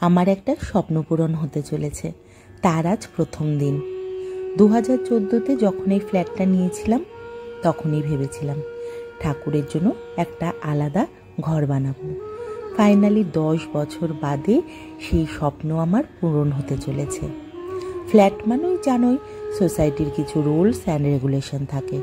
আমার একটা স্বপ্ন পূরণ হতে চলেছে, তার আজ প্রথম দিন। 2014-তে যখন এই ফ্ল্যাটটা নিয়েছিলাম তখনই ভেবেছিলাম ঠাকুরের জন্য একটা আলাদা ঘর বানাবো। ফাইনালি 10 বছর বাদে সেই স্বপ্ন আমার পূরণ হতে চলেছে। ফ্ল্যাট মানেই জানোই সোসাইটির কিছু রুলস অ্যান্ড রেগুলেশন থাকে।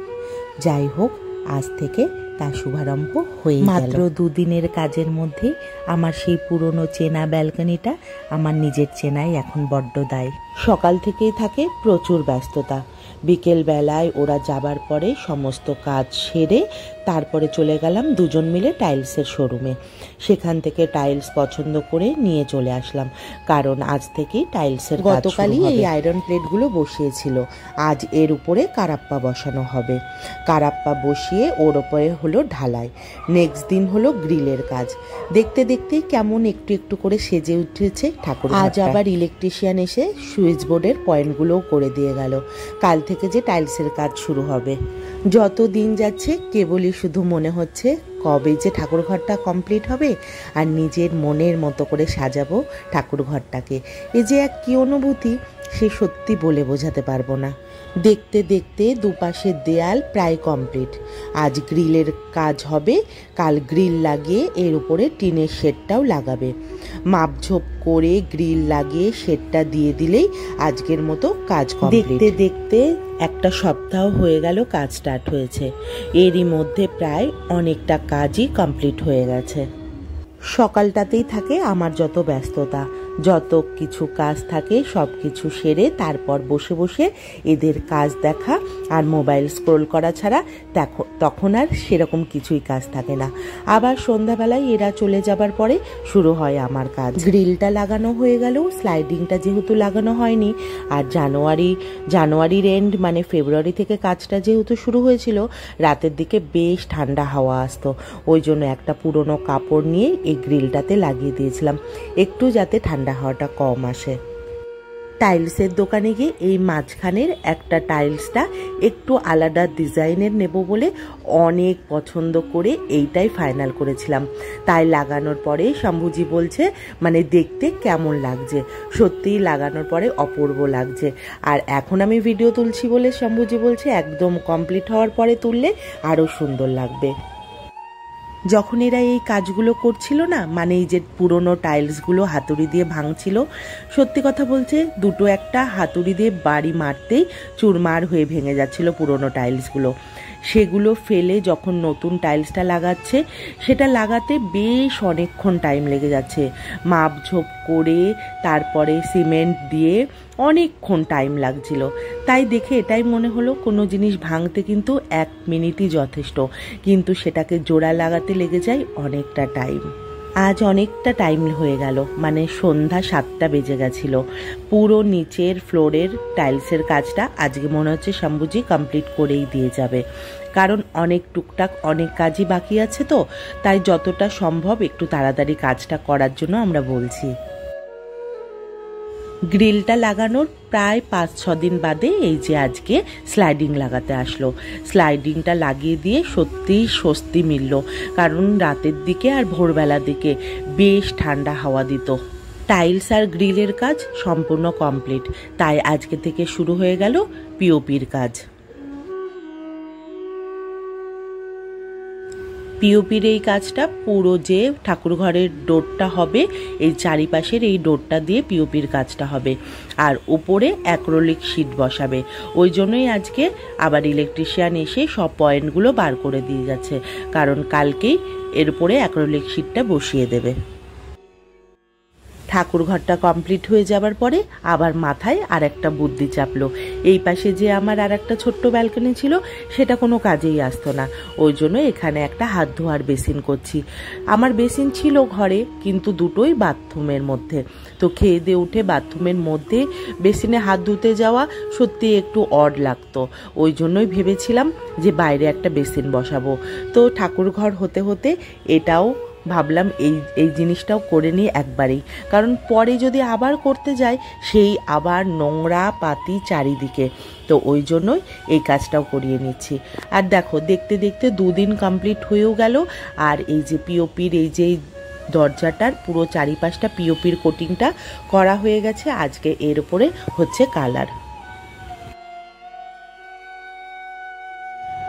যাই হোক, আজ থেকে তার শুভারম্ভ হয়ে গেল। মাত্র 2 দিনের কাজের মধ্যে আমার সেই পুরনো চেনা ব্যালকনিটা আমার নিজের চেনাই এখন বড্ড দায়। সকাল থেকেই থাকে প্রচুর ব্যস্ততা। বিকেল বেলায় ওরা যাবার পরে সমস্ত কাজ সেরে তারপরে চলে গেলাম দুজন মিলে টাইলসের শোরুমে। সেখান থেকে টাইলস পছন্দ করে নিয়ে চলে আসলাম, কারণ আজ থেকেই টাইলসের কাজ। গতকালই এই আয়রন প্লেটগুলো বসিয়েছিল, আজ এর উপরে কারাপ্পা বসানো হবে। কারাপ্পা বসিয়ে ওর উপরে হলো ঢালাই। নেক্সট দিন হলো গ্রিলের কাজ। দেখতে দেখতেই কেমন একটু একটু করে সেজে উঠেছে ঠাকুর। আজ আবার ইলেকট্রিশিয়ান এসে সুইচ বোর্ডের পয়েন্টগুলোও করে দিয়ে গেল। কাল থেকে যে টাইলসের কাজ শুরু হবে। যত দিন যাচ্ছে কেবলই শুধু মনে হচ্ছে কবে যে ঠাকুর ঘরটা কমপ্লিট হবে আর নিজের মনের মতো করে সাজাবো ঠাকুর ঘরটাকে। এ যে এক কী অনুভূতি, সে সত্যি বলে বোঝাতে পারবো না। দেখতে দেখতে দুপাশের দেয়াল প্রায় কমপ্লিট। আজ গ্রিলের কাজ হবে, কাল গ্রিল লাগিয়ে এর উপরে টিনের শেডটাও লাগাবে। মাপঝোপ করে গ্রিল লাগিয়ে শেডটা দিয়ে দিলেই আজকের মতো কাজ কমপ্লিট। দেখতে দেখতে একটা সপ্তাহ হয়ে গেল কাজ স্টার্ট হয়েছে। এরই মধ্যে প্রায় অনেকটা কাজই কমপ্লিট হয়ে গেছে। সকালটাতেই থাকে আমার যত ব্যস্ততা, যত কিছু কাজ থাকে সব কিছু সেরে তারপর বসে বসে এদের কাজ দেখা আর মোবাইল স্ক্রোল করা ছাড়া তখন আর সেরকম কিছুই কাজ থাকে না। আবার সন্ধ্যাবেলায় এরা চলে যাবার পরে শুরু হয় আমার কাজ। গ্রিলটা লাগানো হয়ে গেল, স্লাইডিংটা যেহেতু লাগানো হয়নি, আর জানুয়ারির এন্ড মানে ফেব্রুয়ারি থেকে কাজটা যেহেতু শুরু হয়েছিল, রাতের দিকে বেশ ঠান্ডা হাওয়া আসতো। ওই জন্য একটা পুরনো কাপড় নিয়ে এই গ্রিলটাতে লাগিয়ে দিয়েছিলাম, একটু যাতে ঠান্ডা হাওয়াটা কম আসে। টাইলসের দোকানে গিয়ে এই মাঝখানের একটা টাইলসটা একটু আলাদা ডিজাইনের নেব বলে অনেক পছন্দ করে এইটাই ফাইনাল করেছিলাম। তাই লাগানোর পরে শম্ভুজি বলছে মানে দেখতে কেমন লাগছে। সত্যিই লাগানোর পরে অপূর্ব লাগছে। আর এখন আমি ভিডিও তুলছি বলে শম্ভুজি বলছে একদম কমপ্লিট হওয়ার পরে তুললে আরও সুন্দর লাগবে। যখন এরা এই কাজগুলো করছিল না, মানে এই যে পুরনো টাইলসগুলো হাতুড়ি দিয়ে ভাঙছিল, সত্যি কথা বলছে দুটো একটা হাতুড়ি দিয়ে বাড়ি মারতেই চুরমার হয়ে ভেঙে যাচ্ছিল পুরনো টাইলসগুলো। সেগুলো ফেলে যখন নতুন টাইলসটা লাগাচ্ছে, সেটা লাগাতে বেশ অনেকক্ষণ টাইম লেগে যাচ্ছে। মাপঝোপ করে তারপরে সিমেন্ট দিয়ে অনেকক্ষণ টাইম লাগছিল। তাই দেখে এটাই মনে হলো কোনো জিনিস ভাঙতে কিন্তু 1 মিনিটই যথেষ্ট, কিন্তু সেটাকে জোড়া লাগাতে লেগে যায় অনেকটা টাইম। আজ অনেকটা টাইম হয়ে গেল, মানে সন্ধ্যা 7টা বেজে গেছিল। পুরো নিচের ফ্লোরের টাইলসের কাজটা আজকে মনে হচ্ছে শম্ভুজি কমপ্লিট করেই দিয়ে যাবে, কারণ অনেক টুকটাক অনেক কাজই বাকি আছে, তো তাই যতটা সম্ভব একটু তাড়াতাড়ি কাজটা করার জন্য আমরা বলছি। গ্রিলটা লাগানোর প্রায় 5-6 দিন বাদে এই যে আজকে স্লাইডিং লাগাতে আসলো। স্লাইডিংটা লাগিয়ে দিয়ে সত্যিই স্বস্তি মিলল, কারণ রাতের দিকে আর ভোরবেলার দিকে বেশ ঠান্ডা হাওয়া দিত। টাইলস আর গ্রিলের কাজ সম্পূর্ণ কমপ্লিট, তাই আজকে থেকে শুরু হয়ে গেল পিওপির কাজ। পিওপির এই কাজটা পুরো যে ঠাকুর ঘরের ডোরটা হবে, এই চারিপাশের এই ডোরটা দিয়ে পিওপির কাজটা হবে, আর উপরে অ্যাক্রিলিক শীট বসাবে। ওই জন্যই আজকে আবার ইলেকট্রিশিয়ান এসে সব পয়েন্টগুলো বার করে দিয়ে যাচ্ছে, কারণ কালকেই এর উপরে অ্যাক্রিলিক শীটটা বসিয়ে দেবে। ঠাকুর ঘরটা কমপ্লিট হয়ে যাবার পরে আবার মাথায় আর একটা বুদ্ধি চাপলো। এই পাশে যে আমার আর একটা ছোট্ট ব্যালকনি ছিল, সেটা কোনো কাজেই আসতো না। ওই জন্য এখানে একটা হাত ধোয়ার বেসিন করছি। আমার বেসিন ছিল ঘরে, কিন্তু দুটোই বাথরুমের মধ্যে। তো খেয়ে দিয়ে উঠে বাথরুমের মধ্যে বেসিনে হাত ধুতে যাওয়া সত্যি একটু অড লাগতো। ওই জন্যই ভেবেছিলাম যে বাইরে একটা বেসিন বসাবো। তো ঠাকুর ঘর হতে হতে এটাও ভাবলাম এই জিনিসটাও করে নিই একবারেই, কারণ পরে যদি আবার করতে যাই সেই আবার নোংরা পাতি চারিদিকে। তো ওই জন্যই এই কাজটাও করিয়ে নিচ্ছি। আর দেখো দেখতে দেখতে 2 দিন কমপ্লিট হয়েও গেল। আর এই যে পিওপির এই যে দরজাটার পুরো চারিপাশটা পিওপির কোটিংটা করা হয়ে গেছে। আজকে এর উপরে হচ্ছে কালার।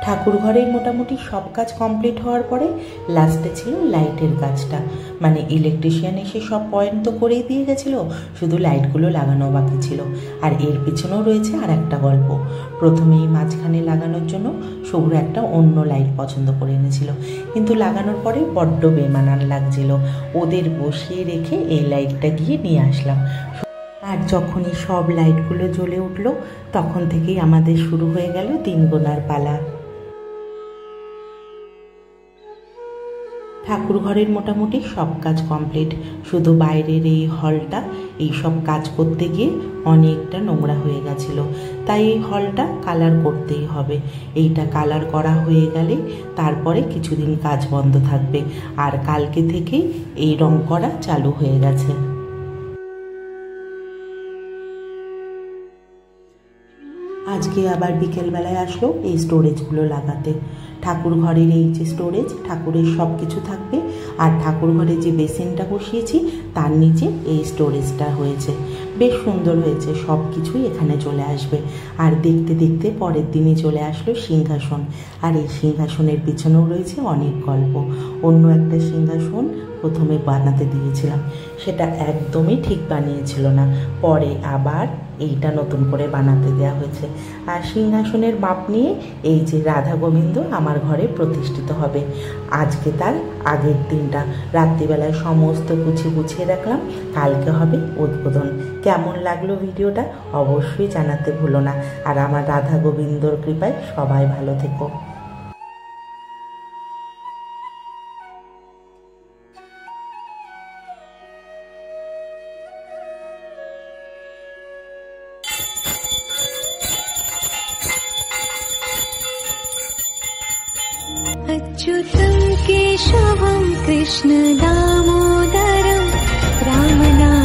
ঠাকুর ঘরের মোটামুটি সব কাজ কমপ্লিট হওয়ার পরে লাস্টে ছিল লাইটের কাজটা, মানে ইলেকট্রিশিয়ান এসে সব পয়েন্ট তো করেই দিয়ে গেছিলো, শুধু লাইটগুলো লাগানো বাকি ছিল। আর এর পিছনেও রয়েছে আর একটা গল্প। প্রথমেই মাঝখানে লাগানোর জন্য শুভ্র একটা অন্য লাইট পছন্দ করে এনেছিল, কিন্তু লাগানোর পরে বড্ড বেমানান লাগছিল। ওদের বসিয়ে রেখে এই লাইটটা গিয়ে নিয়ে আসলাম। আর যখনই সব লাইটগুলো জ্বলে উঠলো তখন থেকেই আমাদের শুরু হয়ে গেল দিন গোনার পালা। ঠাকুর ঘরের মোটামুটি সব কাজ কমপ্লিট, শুধু বাইরের এই হলটা এই সব কাজ করতে গিয়ে অনেকটা নোংরা হয়ে গেছিলো, তাই এই হলটা কালার করতেই হবে। এইটা কালার করা হয়ে গেলে তারপরে কিছুদিন কাজ বন্ধ থাকবে, আর কালকে থেকেই এই রং করা চালু হয়ে গেছে। আজকে আবার বিকেলবেলায় আসলো এই স্টোরেজগুলো লাগাতে। ঠাকুর ঘরের এই যে স্টোরেজ, ঠাকুরের সব কিছু থাকবে, আর ঠাকুর ঘরে যে বেসিনটা বসিয়েছি তার নিচে এই স্টোরেজটা হয়েছে। বেশ সুন্দর হয়েছে, সব কিছুই এখানে চলে আসবে। আর দেখতে দেখতে পরের দিনই চলে আসলো সিংহাসন, আর এই সিংহাসনের পিছনেও রয়েছে অনেক গল্প। অন্য একটা সিংহাসন প্রথমে বানাতে দিয়েছিলাম, সেটা একদমই ঠিক বানিয়েছিল না, পরে আবার এইটা নতুন করে বানাতে দেওয়া হয়েছে। আর সিংহাসনের মাপ নিয়ে এই যে রাধা গোবিন্দ আমার ঘরে প্রতিষ্ঠিত হবে। আজকে তার আগের দিনটা রাত্রিবেলায় সমস্ত গুছিয়ে রাখলাম, কালকে হবে উদ্বোধন। কেমন লাগলো ভিডিওটা অবশ্যই জানাতে ভুলো না। আর আমার রাধা গোবিন্দর কৃপায় সবাই ভালো থেকো। अच्युतं केशवं कृष्ण दामोदरं रामनाम